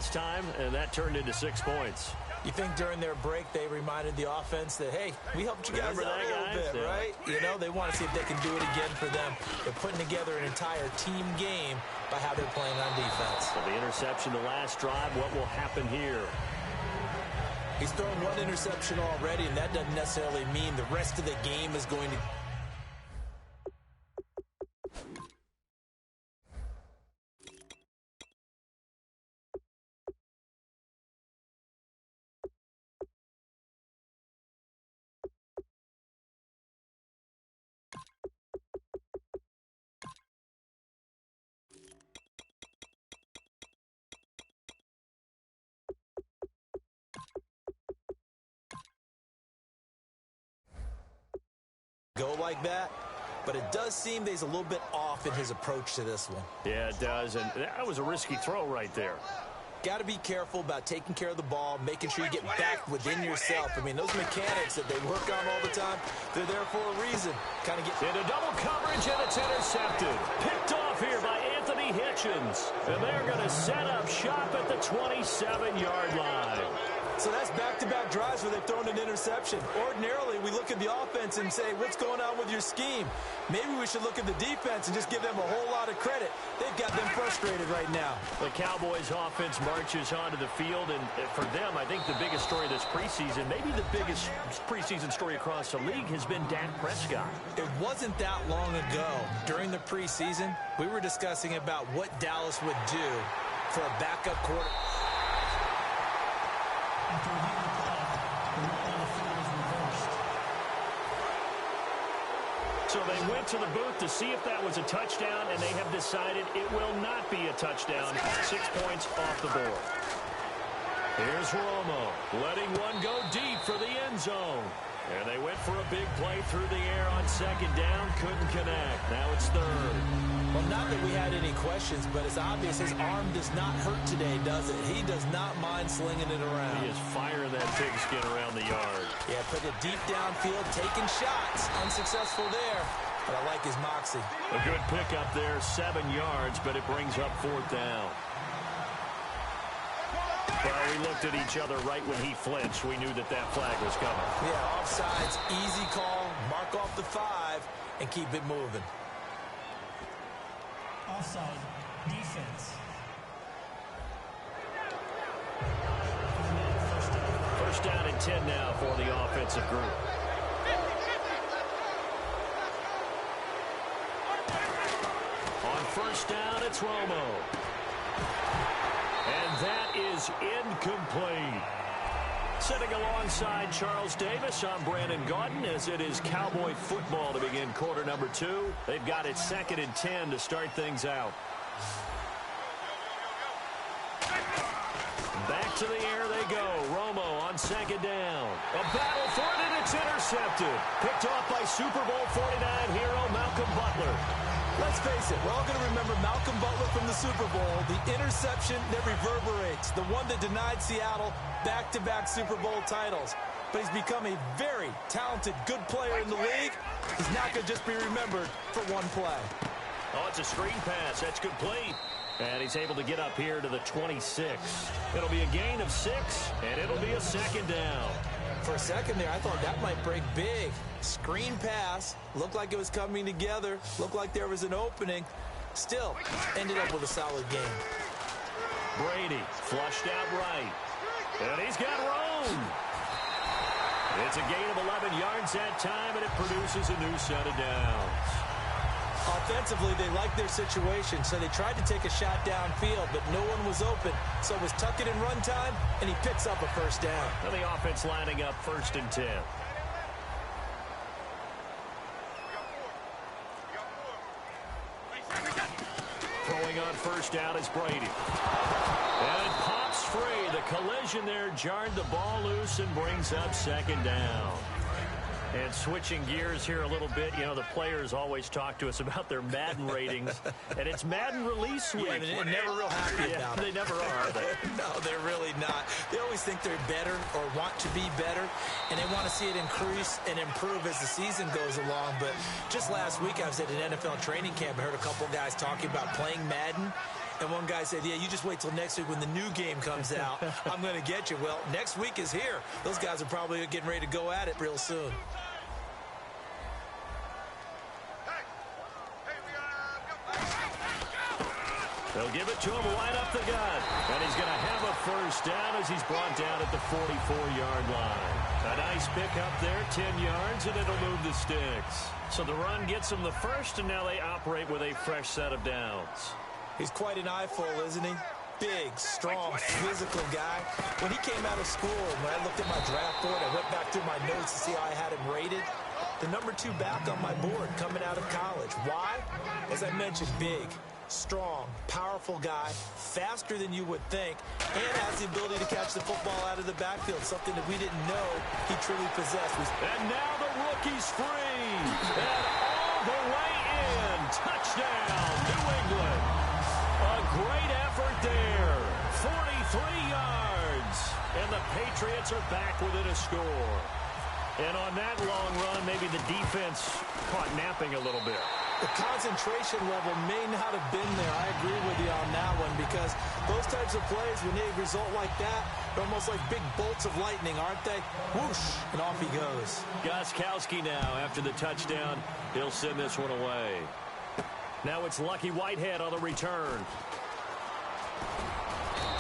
last time, and that turned into 6 points. You think during their break they reminded the offense that, hey, we helped you guys out a little bit, right? You know, they want to see if they can do it again for them. They're putting together an entire team game by how they're playing on defense. So the interception the last drive, what will happen here? He's thrown one interception already, and that doesn't necessarily mean the rest of the game is going to... go like that, but it does seem that he's a little bit off in his approach to this one. Yeah, it does, and that was a risky throw right there. Got to be careful about taking care of the ball, making sure you get back within yourself. I mean, those mechanics that they work on all the time, they're there for a reason. Kind of get into double coverage, and it's intercepted. Picked off here by Anthony Hitchens, and they're going to set up shop at the 27-yard line. So that's back-to-back drives where they've thrown an interception. Ordinarily, we look at the offense and say, what's going on with your scheme? Maybe we should look at the defense and just give them a whole lot of credit. They've got them frustrated right now. The Cowboys offense marches onto the field, and for them, I think the biggest story this preseason, maybe the biggest preseason story across the league, has been Dak Prescott. It wasn't that long ago, during the preseason, we were discussing about what Dallas would do for a backup quarterback. So they went to the booth to see if that was a touchdown, and they have decided it will not be a touchdown. 6 points off the board. Here's Romo, letting one go deep for the end zone. And they went for a big play through the air on second down. Couldn't connect. Now it's third. Well, not that we had any questions, but it's obvious his arm does not hurt today, does it? He does not mind slinging it around. He is firing that pigskin around the yard. Yeah, putting it deep downfield, taking shots. Unsuccessful there, but I like his moxie. A good pickup there, 7 yards, but it brings up 4th down. Well, we looked at each other right when he flinched. We knew that flag was coming. Yeah, offsides, easy call, mark off the 5, and keep it moving. Offside, defense. First down and 10 now for the offensive group. On first down, it's Romo. And that is incomplete. Sitting alongside Charles Davis, I'm Brandon Gaudin, as it is Cowboy football to begin quarter number 2. They've got it 2nd and 10 to start things out. Back to the air they go. Romo on second down. A battle for it, and it's intercepted. Picked off by Super Bowl 49 hero Malcolm Butler. Let's face it, we're all going to remember Malcolm Butler from the Super Bowl, the interception that reverberates, the one that denied Seattle back-to-back Super Bowl titles. But he's become a very talented, good player in the league. He's not going to just be remembered for one play. Oh, it's a screen pass. That's complete. And he's able to get up here to the 26. It'll be a gain of 6, and it'll be a 2nd down. For a second there, I thought that might break big. Screen pass. Looked like it was coming together. Looked like there was an opening. Still, ended up with a solid game. Brady flushed out right. And he's got room. It's a gain of 11 yards that time, and it produces a new set of downs. Offensively, they liked their situation, so they tried to take a shot downfield, but no one was open. So it was tuck it in run time, and he picks up a first down. And the offense lining up 1st and 10. Throwing on first down is Brady. And it pops free. The collision there jarred the ball loose and brings up 2nd down. And switching gears here a little bit, you know, the players always talk to us about their Madden ratings, and it's Madden release week. Yeah, they're never real happy about it. They never are they? No, they're really not. They always think they're better or want to be better, and they want to see it increase and improve as the season goes along. But just last week, I was at an NFL training camp. I heard a couple guys talking about playing Madden, And one guy said, yeah, you just wait till next week when the new game comes out. I'm going to get you. Well, next week is here. Those guys are probably getting ready to go at it real soon. They'll give it to him right up the gut. And he's going to have a first down as he's brought down at the 44-yard line. A nice pickup there, 10 yards, and it'll move the sticks. So the run gets them the first, and now they operate with a fresh set of downs. He's quite an eyeful, isn't he? Big, strong, physical guy. When he came out of school, when I looked at my draft board, I went back through my notes to see how I had him rated. The number 2 back on my board coming out of college. Why? As I mentioned, big, strong, powerful guy, faster than you would think, and has the ability to catch the football out of the backfield, something that we didn't know he truly possessed. And now the rookie's free. And all the way in. Touchdown, New England. A great effort there. 43 yards. And the Patriots are back within a score. And on that long run, maybe the defense caught napping a little bit. The concentration level may not have been there. I agree with you on that one, because those types of plays, when they result like that, they're almost like big bolts of lightning, aren't they? Whoosh, and off he goes. Gostkowski now, after the touchdown, he'll send this one away. Now it's Lucky Whitehead on the return.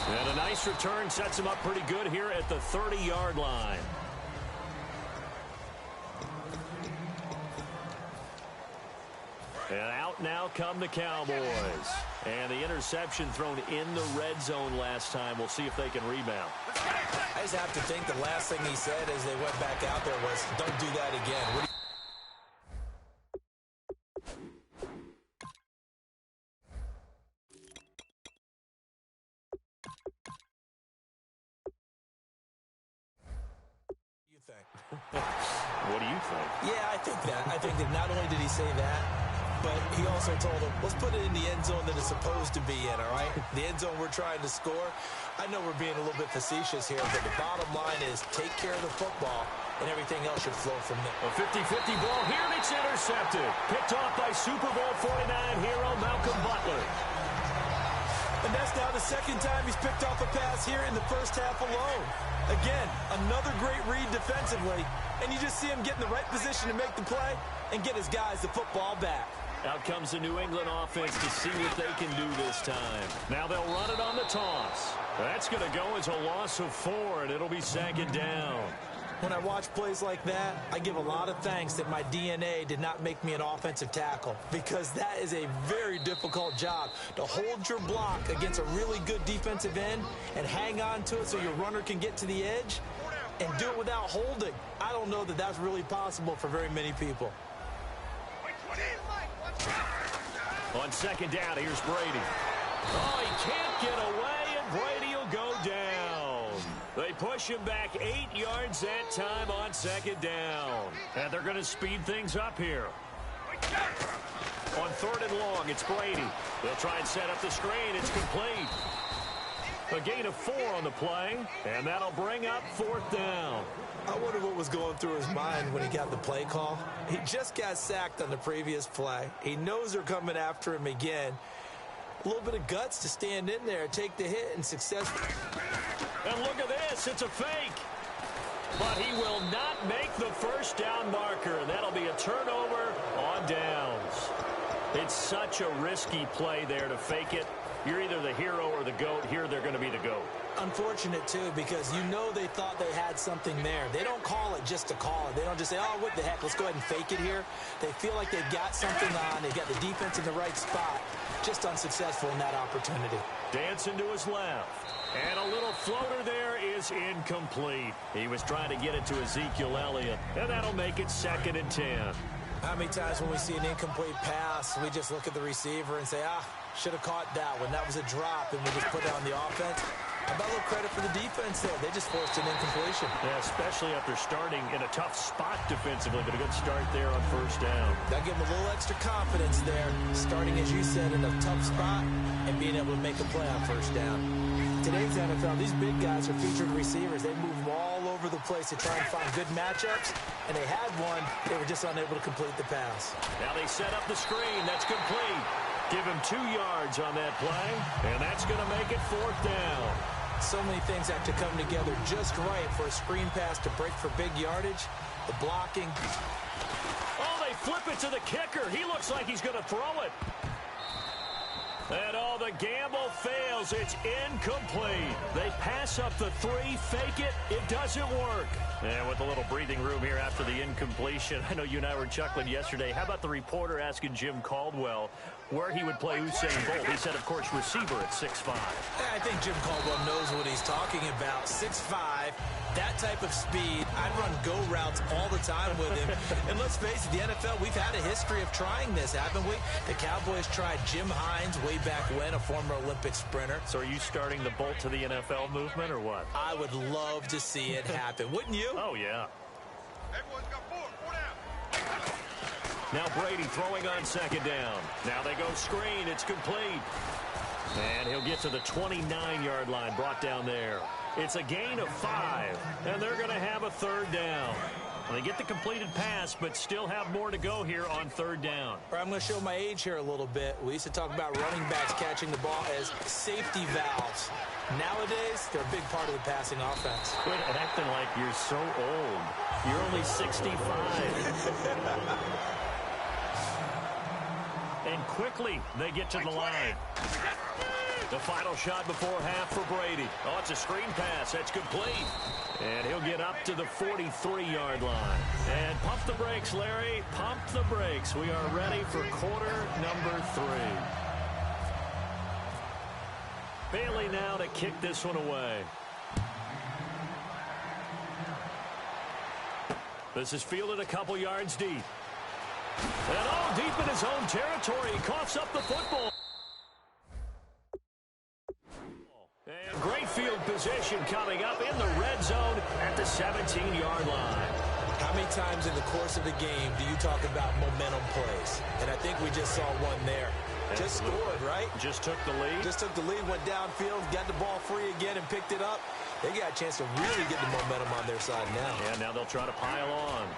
And a nice return sets him up pretty good here at the 30-yard line. And out now come the Cowboys. And the interception thrown in the red zone last time. We'll see if they can rebound. I just have to think the last thing he said as they went back out there was, don't do that again. What do you think? Yeah, I think that not only did he say that, but he also told him, let's put it in the end zone that it's supposed to be in, all right? The end zone we're trying to score. I know we're being a little bit facetious here, but the bottom line is take care of the football, and everything else should flow from there. A 50-50 ball here, and it's intercepted. Picked off by Super Bowl 49 hero Malcolm Butler. And that's now the second time he's picked off a pass here in the first half alone. Again, another great read defensively, and you just see him get in the right position to make the play and get his guys the football back. Out comes the New England offense to see what they can do this time. Now they'll run it on the toss. That's going to go as a loss of 4, and it'll be second down. When I watch plays like that, I give a lot of thanks that my DNA did not make me an offensive tackle, because that is a very difficult job, to hold your block against a really good defensive end and hang on to it so your runner can get to the edge and do it without holding. I don't know that that's really possible for very many people. On second down, here's Brady. Oh, he can't get away, and Brady will go down. They push him back 8 yards that time on second down. And they're going to speed things up here. On third and long, it's Brady. They'll try and set up the screen. It's complete. A gain of 4 on the play, and that'll bring up fourth down. I wonder what was going through his mind when he got the play call. He just got sacked on the previous play. He knows they're coming after him again. A little bit of guts to stand in there, take the hit, and successfully. And look at this. It's a fake. But he will not make the first down marker. That'll be a turnover on downs. It's such a risky play there to fake it. You're either the hero or the GOAT. Here they're going to be the GOAT. Unfortunate, too, because you know they thought they had something there. They don't call it just to call it. They don't just say, oh, what the heck, let's go ahead and fake it here. They feel like they've got something on. They've got the defense in the right spot. Just unsuccessful in that opportunity. Dancing to his left. And a little floater there is incomplete. He was trying to get it to Ezekiel Elliott, and that'll make it 2nd and 10. How many times when we see an incomplete pass, we just look at the receiver and say, should have caught that one. That was a drop, and we just put it on the offense. How about a little credit for the defense there? They just forced an incompletion. Yeah, especially after starting in a tough spot defensively, but a good start there on first down. That'll give them a little extra confidence there, starting, as you said, in a tough spot and being able to make a play on first down. Today's NFL, these big guys are featured receivers. They move them all over the place to try and find good matchups, and they had one. They were just unable to complete the pass. Now they set up the screen. That's complete. Give him 2 yards on that play, and that's going to make it 4th down. So many things have to come together just right for a screen pass to break for big yardage. The blocking. Oh, they flip it to the kicker. He looks like he's going to throw it. And oh, the gamble fails. It's incomplete. They pass up the 3, fake it. It doesn't work. And with a little breathing room here after the incompletion, I know you and I were chuckling yesterday. How about the reporter asking Jim Caldwell where he would play Usain Bolt? He said, of course, receiver at 6'5". I think Jim Caldwell knows what he's talking about. 6'5", that type of speed. I'd run go routes all the time with him. And let's face it, the NFL, we've had a history of trying this, haven't we? The Cowboys tried Jim Hines way back when, a former Olympic sprinter. So are you starting the Bolt to the NFL movement or what? I would love to see it happen. Wouldn't you? Oh, yeah. Everyone's got 4 down. Now Brady throwing on 2nd down. Now they go screen. It's complete. And he'll get to the 29-yard line, brought down there. It's a gain of 5, and they're going to have a 3rd down. They get the completed pass, but still have more to go here on 3rd down. I'm going to show my age here a little bit. We used to talk about running backs catching the ball as safety valves. Nowadays, they're a big part of the passing offense. Quit acting like you're so old. You're only 65. And quickly, they get to the line. The final shot before half for Brady. Oh, it's a screen pass. That's complete. And he'll get up to the 43-yard line. And pump the brakes, Larry. Pump the brakes. We are ready for quarter number 3. Bailey now to kick this one away. This is fielded a couple yards deep. And all deep in his own territory. He coughs up the football. And great field position coming up in the red zone at the 17-yard line. How many times in the course of the game do you talk about momentum plays? And I think we just saw one there. Just scored, right? Just took the lead. Just took the lead, went downfield, got the ball free again and picked it up. They got a chance to really get the momentum on their side now. Yeah, now they'll try to pile on.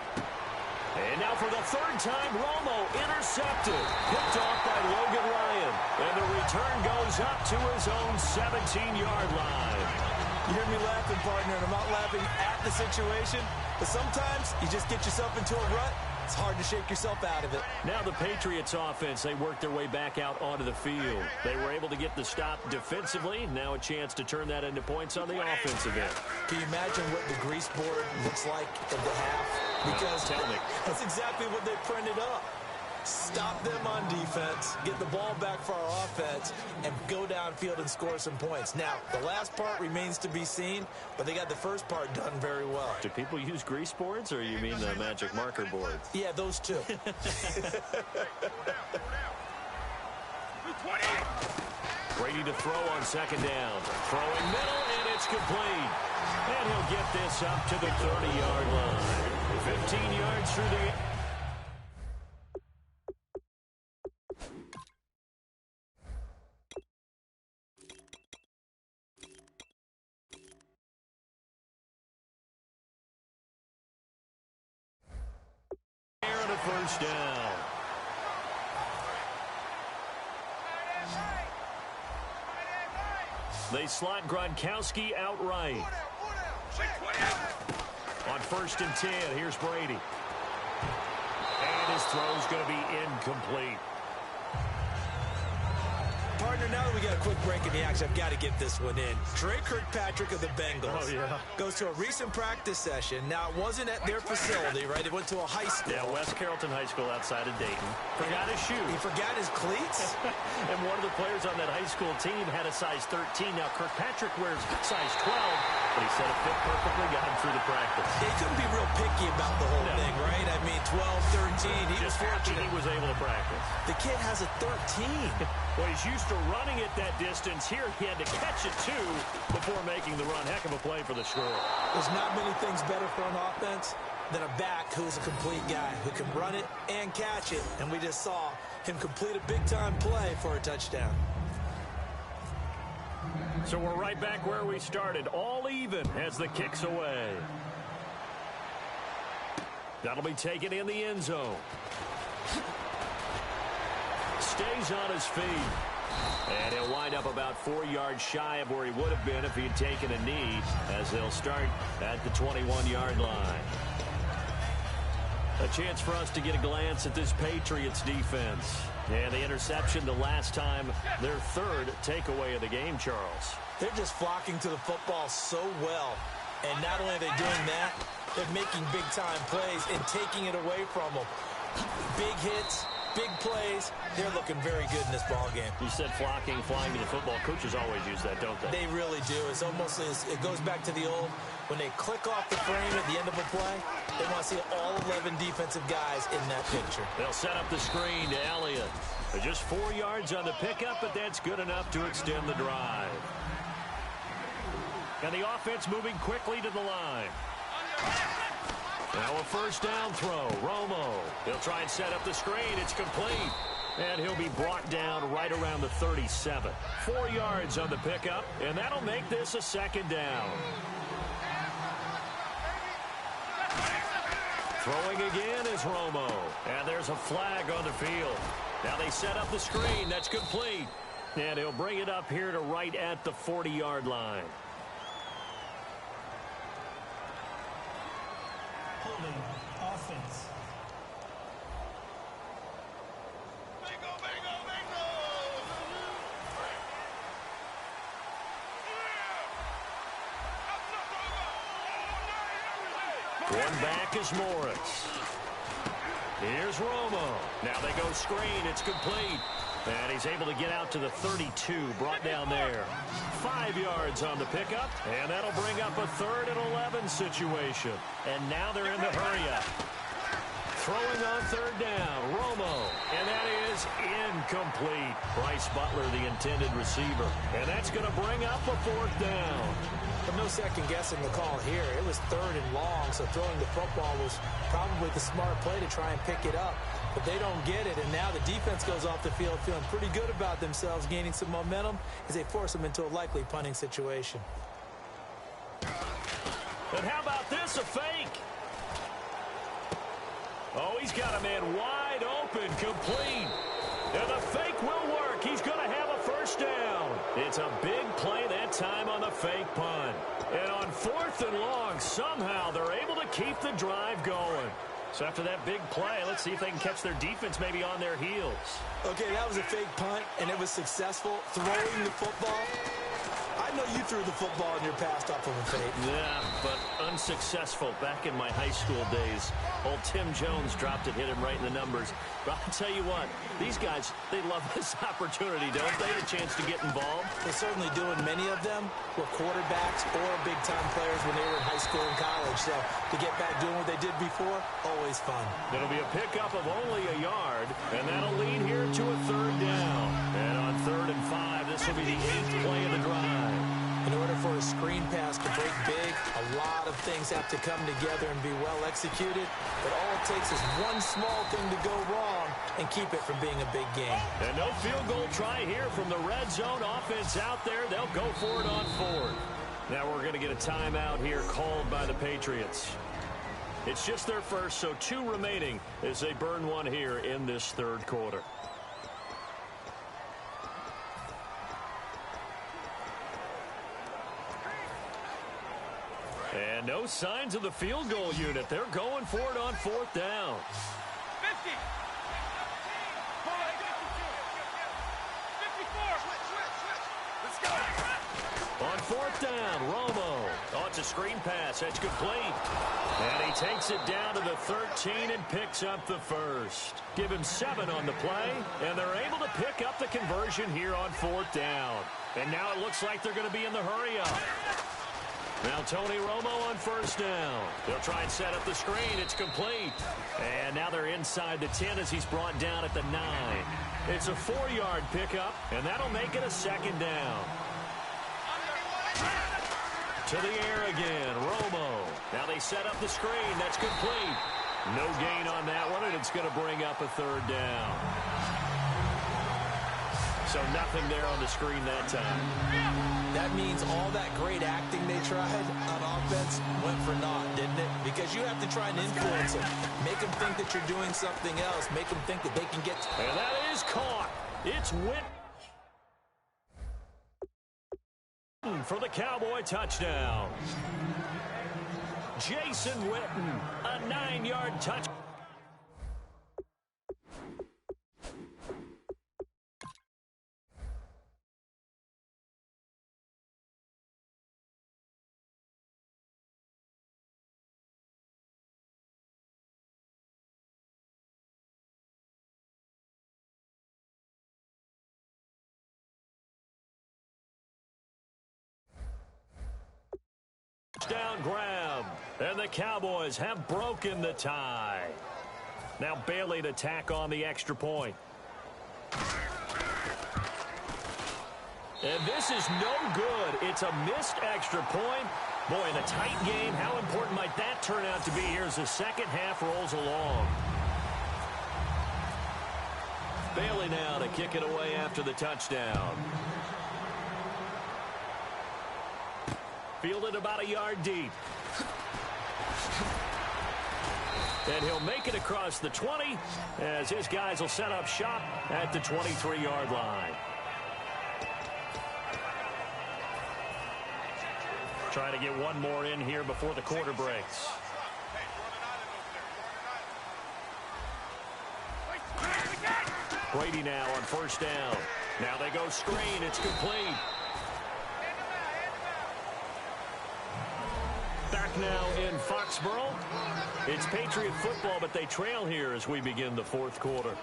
And now for the 3rd time, Romo intercepted. Picked off by Logan Ryan. And the return goes up to his own 17-yard line. You hear me laughing, partner, and I'm not laughing at the situation. But sometimes you just get yourself into a rut. It's hard to shake yourself out of it. Now the Patriots offense, they worked their way back out onto the field. They were able to get the stop defensively. Now a chance to turn that into points on the offensive end. Can you imagine what the grease board looks like at the half? Because tell me. That's exactly what they printed up. Stop them on defense, get the ball back for our offense, and go downfield and score some points. Now, the last part remains to be seen, but they got the first part done very well. Do people use grease boards, or you mean the magic marker boards? Yeah, those two. Brady to throw on 2nd down. Throwing middle, and it's complete. And he'll get this up to the 30-yard line. 15 yards through the... and a 1st down. They slot Gronkowski outright. On 1st and 10, here's Brady. And his throw's going to be incomplete. Partner, now that we got a quick break in the action, I've got to get this one in. Trey Kirkpatrick of the Bengals goes to a recent practice session. Now, it wasn't at their facility, right? It went to a high school. Yeah, West Carrollton High School outside of Dayton. Forgot his shoes. He forgot his cleats? And one of the players on that high school team had a size 13. Now, Kirkpatrick wears size 12, but he said it fit perfectly, got him through the practice. He couldn't be real picky about the whole thing, right? I mean, 12, 13, he was fortunate. He was able to practice. The kid has a 13. Well, he's used to running it that distance. Here, he had to catch it, too, before making the run. Heck of a play for the score. There's not many things better for an offense than a back who's a complete guy who can run it and catch it. And we just saw him complete a big-time play for a touchdown. So we're right back where we started, all even as the kick's away. That'll be taken in the end zone. stays on his feet. And he'll wind up about 4 yards shy of where he would have been if he had taken a knee, as they'll start at the 21-yard line. A chance for us to get a glance at this Patriots defense. And the interception the last time, their third takeaway of the game, Charles. They're just flocking to the football so well. And not only are they doing that, they're making big-time plays and taking it away from them. Big hits, big plays. They're looking very good in this ball game. You said flocking, flying to the football. Coaches always use that, don't they? They really do. It's almost it goes back to the old, when they click off the frame at the end of a play, they want to see all 11 defensive guys in that picture. They'll set up the screen to Elliott. Just 4 yards on the pickup, but that's good enough to extend the drive. And the offense moving quickly to the line. Now a first down throw. Romo. He'll try and set up the screen. It's complete. And he'll be brought down right around the 37. 4 yards on the pickup, and that'll make this a second down. Throwing again is Romo. And there's a flag on the field. Now they set up the screen. That's complete. And he'll bring it up here to right at the 40-yard line. Holding offense. Bingo, bingo, bingo! One back is Morris. Here's Romo. Now they go screen. It's complete. And he's able to get out to the 32, brought down there. 5 yards on the pickup, and that'll bring up a 3rd and 11 situation. And now they're in the hurry-up. Throwing on 3rd down, Romo, and that is incomplete. Bryce Butler, the intended receiver, and that's going to bring up a 4th down. But no second guessing the call here. It was 3rd and long, so throwing the football was probably the smart play to try and pick it up. But they don't get it, and now the defense goes off the field feeling pretty good about themselves, gaining some momentum as they force them into a likely punting situation. And how about this, a fake? Oh, he's got a man wide open, complete. And the fake will work. He's going to have a first down. It's a big play that time on the fake punt. And on 4th and long, somehow they're able to keep the drive going. So after that big play, let's see if they can catch their defense maybe on their heels. Okay, that was a fake punt, and it was successful. Throwing the football, I know you threw the football in your past off of a fake. Yeah, but unsuccessful back in my high school days. Old Tim Jones dropped it, hit him right in the numbers. But I'll tell you what, these guys, they love this opportunity, don't they? The chance to get involved. They certainly do, and many of them were quarterbacks or big-time players when they were in high school and college. So to get back doing what they did before, always fun. It'll be a pickup of only a yard, and that'll lead here to a 3rd down. And on 3rd and 5, this will be the 8th play of the drive. In order for a screen pass to break big, a lot of things have to come together and be well executed. But all it takes is one small thing to go wrong and keep it from being a big game. And no field goal try here from the red zone offense out there. They'll go for it on 4th. Now we're going to get a timeout here called by the Patriots. It's just their first, so 2 remaining as they burn one here in this 3rd quarter. And no signs of the field goal unit. They're going for it on 4th down. 50. 54. Switch. Let's go. On 4th down, Romo. Oh, it's a screen pass. That's complete. And he takes it down to the 13 and picks up the 1st. Give him 7 on the play, and they're able to pick up the conversion here on 4th down. And now it looks like they're going to be in the hurry-up. Now Tony Romo on 1st down. They'll try and set up the screen. It's complete. And now they're inside the 10 as he's brought down at the 9. It's a 4-yard pickup, and that'll make it a 2nd down. To the air again, Romo. Now they set up the screen. That's complete. No gain on that one, and it's going to bring up a 3rd down. So nothing there on the screen that time. That means all that great acting they tried on offense went for naught, didn't it? Because you have to try and influence them. Make them think that you're doing something else. Make them think that they can get... And that is caught. It's Witten for the Cowboy touchdown. Jason Witten, a 9-yard touchdown. Down grab, and the Cowboys have broken the tie. Now Bailey to tack on the extra point. And this is no good. It's a missed extra point. Boy, in a tight game, how important might that turn out to be here as the second half rolls along. Bailey now to kick it away after the touchdown. Fielded about a yard deep. And he'll make it across the 20 as his guys will set up shop at the 23-yard line. Trying to get one more in here before the quarter breaks. Brady now on first down. Now they go screen. It's complete. Back now in Foxborough. It's Patriot football, but they trail here as we begin the fourth quarter.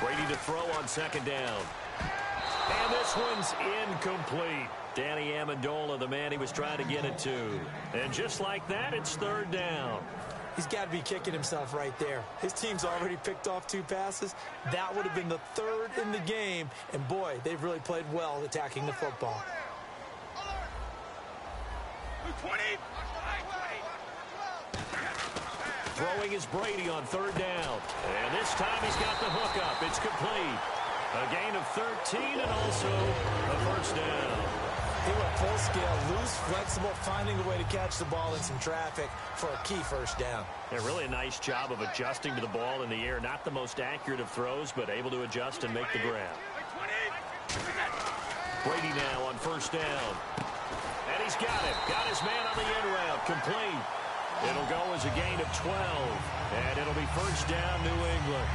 Brady to throw on second down. And this one's incomplete. Danny Amendola, the man he was trying to get it to. And just like that, it's third down. He's got to be kicking himself right there. His team's already picked off 2 passes. That would have been the 3rd in the game. And, boy, they've really played well attacking the football. Throwing is Brady on third down. And this time he's got the hook up. It's complete. A gain of 13 and also a first down. They went full scale, loose, flexible, finding a way to catch the ball in some traffic for a key first down. Yeah, really a nice job of adjusting to the ball in the air. Not the most accurate of throws, but able to adjust and make the grab. Brady now on first down. And he's got it. Got his man on the in route. Complete. It'll go as a gain of 12. And it'll be first down, New England.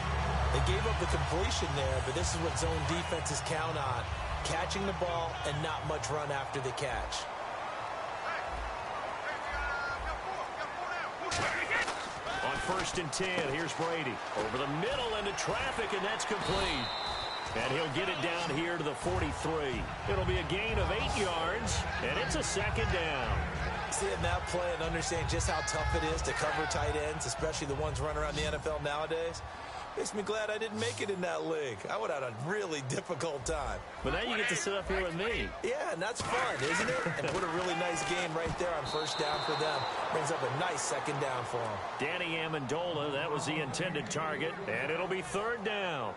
They gave up the completion there, but this is what zone defenses count on. Catching the ball and not much run after the catch. On first and 10, here's Brady. Over the middle into traffic, and that's complete. And he'll get it down here to the 43. It'll be a gain of 8 yards, and it's a second down. Seeing that play and understand just how tough it is to cover tight ends, especially the ones running around the NFL nowadays, makes me glad I didn't make it in that league. I would have had a really difficult time. But now you get to sit up here with me. Yeah, and that's fun, isn't it? And what a really nice game right there on first down for them. Brings up a nice second down for them. Danny Amendola, that was the intended target, and it'll be third down.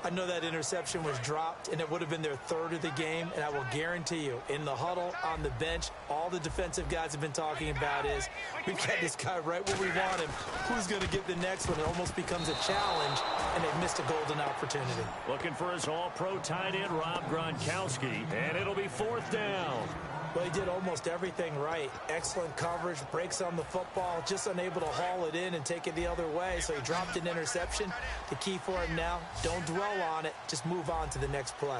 I know that interception was dropped, and it would have been their 3rd of the game, and I will guarantee you, in the huddle, on the bench, all the defensive guys have been talking about is, we've got this guy right where we want him. Who's going to get the next one? It almost becomes a challenge, and they've missed a golden opportunity. Looking for his all-pro tight end, Rob Gronkowski, and it'll be fourth down. Well, he did almost everything right. Excellent coverage, breaks on the football, just unable to haul it in and take it the other way, so he dropped an interception. The key for him now, don't dwell on it, just move on to the next play.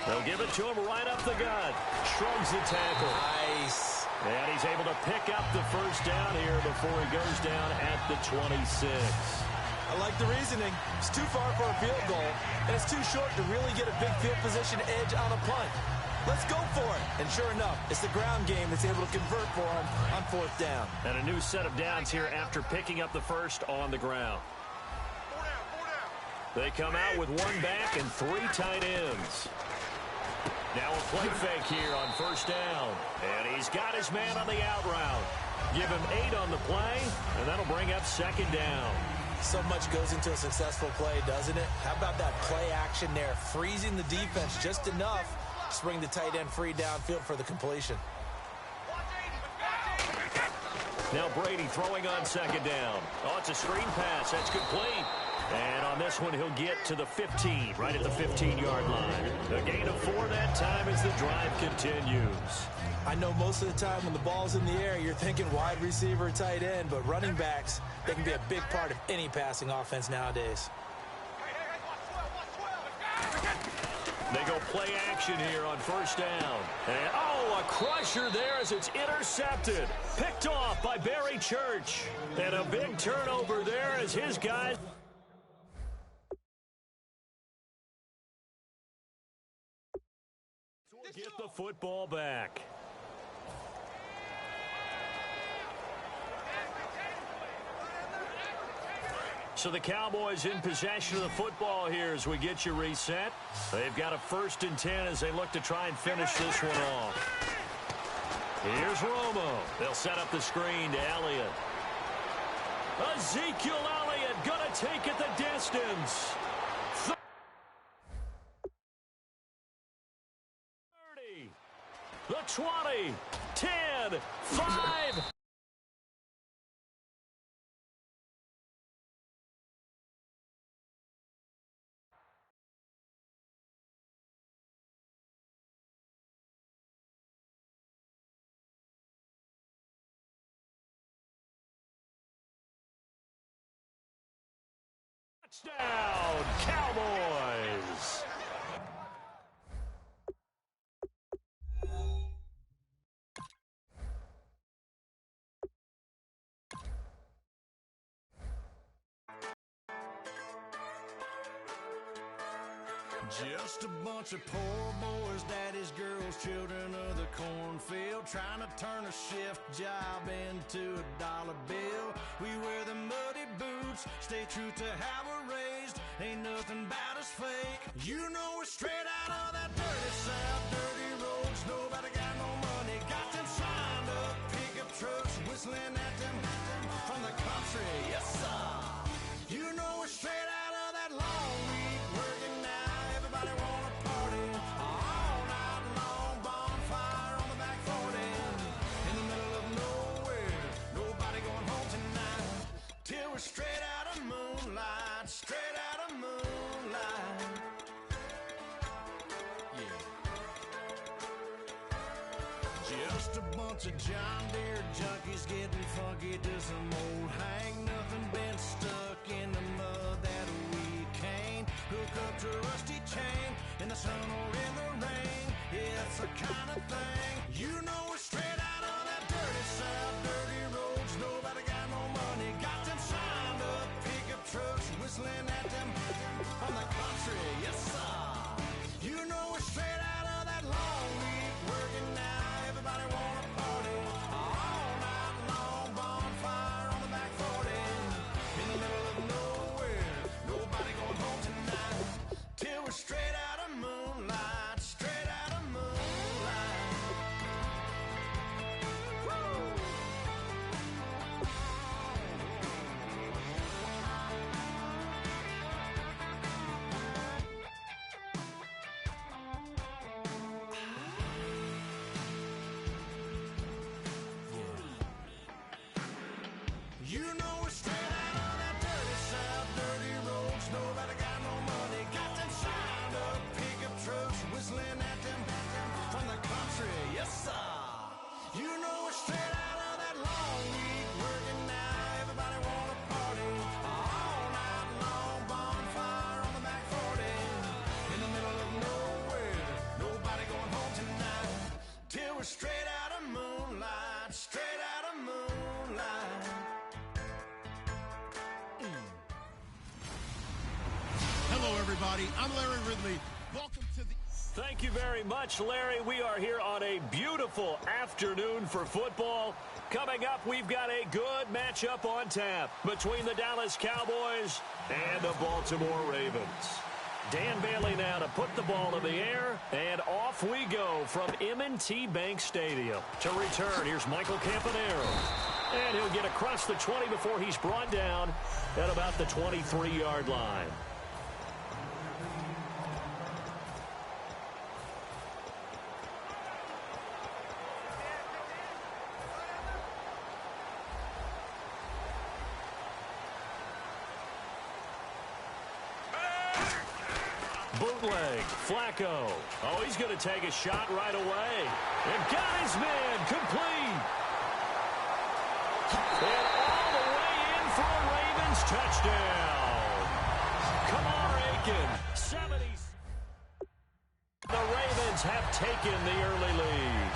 They'll give it to him right up the gut. Shrugs the tackle. Nice. And he's able to pick up the first down here before he goes down at the 26. I like the reasoning. It's too far for a field goal, and it's too short to really get a big field position edge on a punt. Let's go for it. And sure enough, it's the ground game that's able to convert for him on fourth down. And a new set of downs here after picking up the first on the ground. They come out with 1 back and 3 tight ends. Now a play fake here on first down. And he's got his man on the out route. Give him 8 on the play, and that'll bring up second down. So much goes into a successful play, doesn't it? How about that play action there? Freezing the defense just enough to bring the tight end free downfield for the completion. Now Brady throwing on second down. Oh, it's a screen pass. That's complete. And on this one, he'll get to the 15, right at the 15-yard line. A gain of 4 that time as the drive continues. I know most of the time when the ball's in the air, you're thinking wide receiver, tight end, but running backs, they can be a big part of any passing offense nowadays. They go play action here on first down. And, oh, a crusher there as it's intercepted. Picked off by Barry Church. And a big turnover there as his guys get the football back. So the Cowboys in possession of the football here as we get you reset. They've got a 1st and 10 as they look to try and finish this one off. Here's Romo. They'll set up the screen to Elliott. Ezekiel Elliott going to take it the distance. 30, the 20, 10, 5. Touchdown, Cowboys! Just a bunch of poor boys, daddies, girls, children of the cornfield, trying to turn a shift job into a dollar bill. We wear the muddy boots, stay true to how we're raised. Ain't nothing about us fake. You know we're straight out of that dirty south, dirty roads. Nobody got no money, got them signed up pickup trucks, whistling at them from the country. Yes, sir. You know we're straight out of that long week working now. Everybody wanna party all night long, bonfire on the back 40 in the middle of nowhere. Nobody going home tonight till we're straight out of moonlight, straight out of moonlight. Yeah. Just a bunch of John Deere junkies getting funky to some old hang. Nothing been stuck in the mud that we can't hook up to a rusty chain in the sun or in the rain. Yeah, it's the kind of thing. You know we're straight out of that dirty south, dirty roads. Nobody got no money, got them signed up pickup trucks, whistling at them from the country. Yes, sir. You know we're straight out of that long week working now. Everybody wanna party all night long, bonfire on the back 40 in the middle of nowhere. Nobody going home tonight till we're straight out of moonlight, straight out of moonlight. Woo! You know we're straight out of that dirty south, dirty roads. Nobody got no money, got them signed up pickup trucks, whistling at them from the country. Yes, sir. You know we're straight out of that long week working now. Everybody wanna party all night long, bonfire on the back 40 in the middle of nowhere. Nobody going home tonight till we're straight out of moonlight, straight out of moonlight. Hello, everybody. I'm Larry Ridley. Welcome to the... Thank you very much, Larry. We are here on a beautiful afternoon for football. Coming up, we've got a good matchup on tap between the Dallas Cowboys and the Baltimore Ravens. Dan Bailey now to put the ball in the air, and off we go from M&T Bank Stadium. To return, here's Michael Campanaro. And he'll get across the 20 before he's brought down at about the 23-yard line. Bootleg, Flacco. Oh, he's going to take a shot right away. And got his man complete. And all the way in for a Ravens touchdown. Kamar Aiken, 70s. The Ravens have taken the early lead.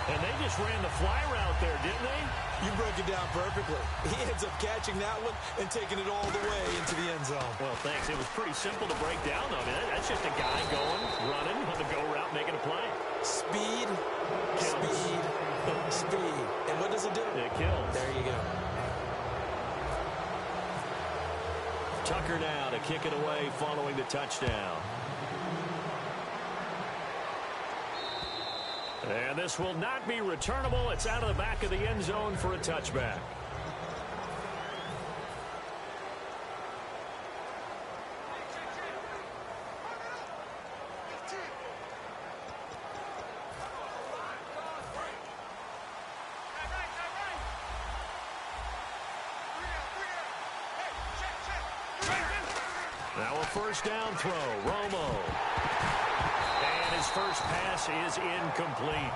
And they just ran the fly route there, didn't they? You broke it down perfectly. He ends up catching that one and taking it all the way into the end zone. Well, thanks. It was pretty simple to break down, though. I mean, that's just a guy going, running on the go route, making a play. Speed, speed, speed. And what does it do? It kills. There you go. Tucker now to kick it away following the touchdown. And this will not be returnable. It's out of the back of the end zone for a touchback. Now a first down throw. Romo. And his first pass is incomplete.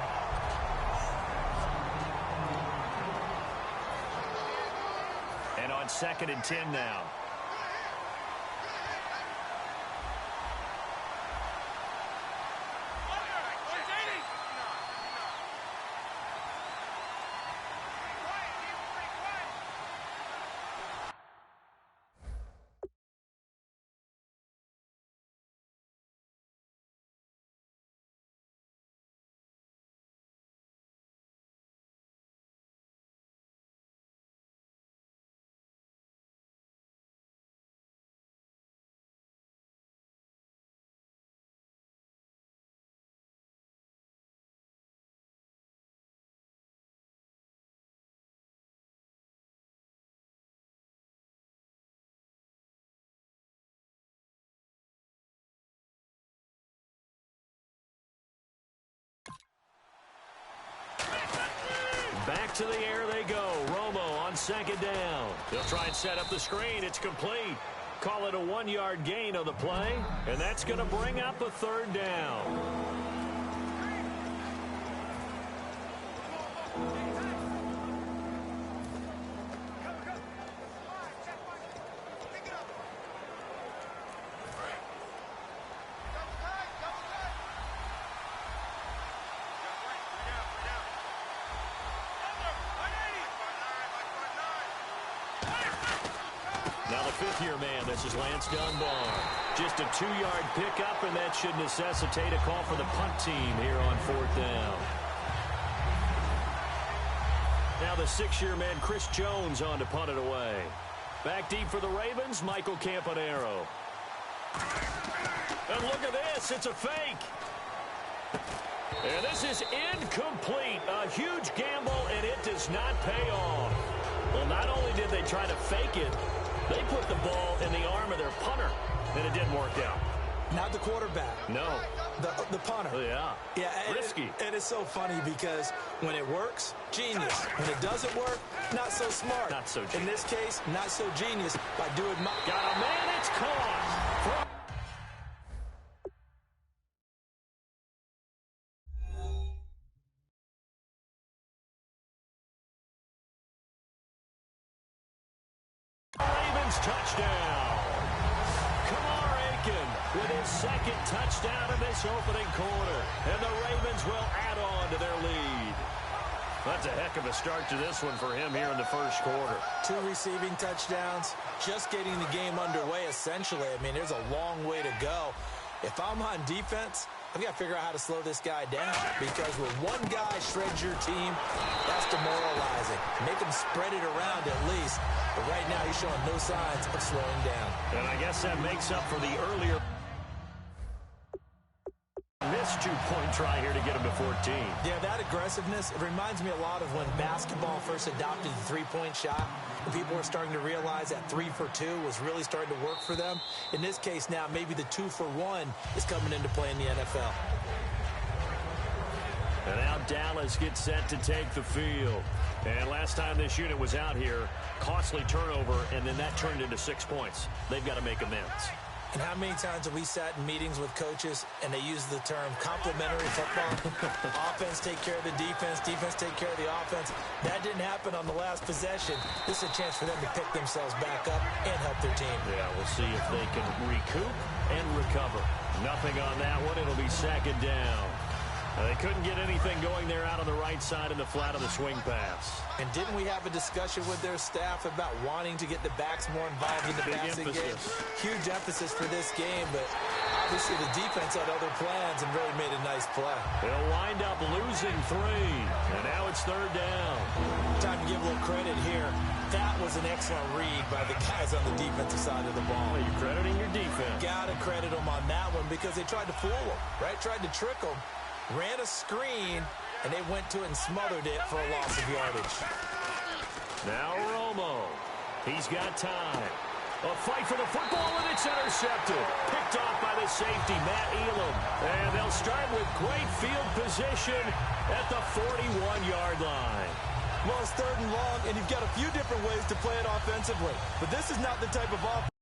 And on 2nd and 10 now. Back to the air they go. Romo on 2nd down. They'll try and set up the screen. It's complete. Call it a 1-yard gain on the play, and that's going to bring up a 3rd down. Now the 5th-year man, this is Lance Dunbar. Just a 2-yard pickup, and that should necessitate a call for the punt team here on 4th down. Now the 6-year man, Chris Jones, on to punt it away. Back deep for the Ravens, Michael Campanaro. And look at this, it's a fake. And this is incomplete. A huge gamble, and it does not pay off. Well, not only did they try to fake it, they put the ball in the arm of their punter, and it didn't work out. Not the quarterback. No. The punter. Oh, yeah. Yeah. Risky. And it's so funny because when it works, genius. When it doesn't work, not so smart. Not so genius. In this case, not so genius by doing my... Got a man, it's caught. Ravens touchdown. Kamar Aiken with his 2nd touchdown of this opening quarter. And the Ravens will add on to their lead. That's a heck of a start to this one for him here in the 1st quarter. 2 receiving touchdowns, just getting the game underway essentially. I mean, there's a long way to go. If I'm on defense, I've got to figure out how to slow this guy down, because when one guy shreds your team, that's demoralizing. Make him spread it around at least. But right now, he's showing no signs of slowing down. And I guess that makes up for the earlier nice two-point try here to get him to 14. Yeah, that aggressiveness, it reminds me a lot of when basketball first adopted the three-point shot. And people were starting to realize that 3 for 2 was really starting to work for them. In this case now, maybe the 2 for 1 is coming into play in the NFL. And now Dallas gets set to take the field. And last time this unit was out here, costly turnover, and then that turned into 6 points. They've got to make amends. And how many times have we sat in meetings with coaches and they use the term complementary football? Offense take care of the defense, defense take care of the offense. That didn't happen on the last possession. This is a chance for them to pick themselves back up and help their team. Yeah, we'll see if they can recoup and recover. Nothing on that one. It'll be second down. They couldn't get anything going there out on the right side in the flat of the swing pass. And didn't we have a discussion with their staff about wanting to get the backs more involved in the passing game? Huge emphasis for this game, but obviously the defense had other plans and really made a nice play. They'll wind up losing 3, and now it's third down. Time to give a little credit here. That was an excellent read by the guys on the defensive side of the ball. Well, you're crediting your defense. Got to credit them on that one because they tried to fool them, right? Tried to trick them. Ran a screen, and they went to it and smothered it for a loss of yardage. Now Romo. He's got time. A fight for the football, and it's intercepted. Picked off by the safety, Matt Elam. And they'll start with great field position at the 41-yard line. Well, it's third and long, and you've got a few different ways to play it offensively. But this is not the type of offense